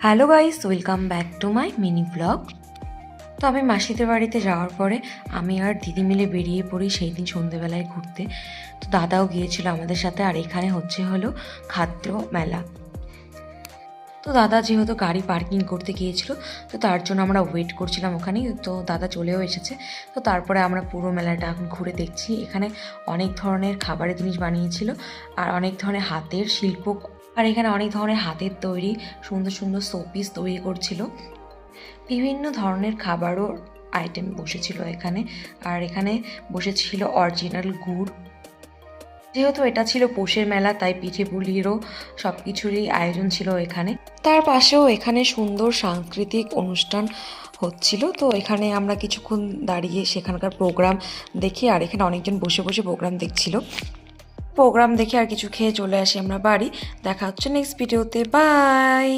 Hello guys, welcome back to my mini blog. তো আমি মাসিদের বাড়িতে যাওয়ার পরে আমি আর দিদি মিলে বেরিয়ে পড়ি সেই দিন সন্ধেবেলায় ঘুরতে। তো দাদাও গিয়েছিল আমাদের সাথে। আর এখানে হলো খাদ্য মেলা। তো দাদা যেহেতু গাড়ি পার্কিং করতে গিয়েছিল, তো তার জন্য আমরা ওয়েট করছিলাম ওখানেই। তো দাদা চলেও এসেছে। তো তারপরে আমরা পুরো মেলাটা এখন ঘুরে দেখছি। এখানে অনেক ধরনের খাবারের জিনিস বানিয়েছিল আর অনেক ধরনের হাতের শিল্প, আর এখানে অনেক ধরনের হাতের তৈরি সুন্দর সুন্দর শোপিস তৈরি করছিল। বিভিন্ন ধরনের খাবারও আইটেম বসেছিল এখানে। আর এখানে বসেছিল অরিজিনাল গুড়। যেহেতু এটা ছিল পৌষের মেলা, তাই পিঠে পুলিরও সব কিছুরই আয়োজন ছিল এখানে। তার পাশেও এখানে সুন্দর সাংস্কৃতিক অনুষ্ঠান হচ্ছিল। তো এখানে আমরা কিছুক্ষণ দাঁড়িয়ে সেখানকার প্রোগ্রাম দেখি, আর এখানে অনেকজন বসে বসে প্রোগ্রাম দেখছিল। প্রোগ্রাম দেখে আর কিছু খেয়ে চলে আসি আমরা বাড়ি। দেখা হচ্ছে নেক্সট ভিডিওতে। বাই।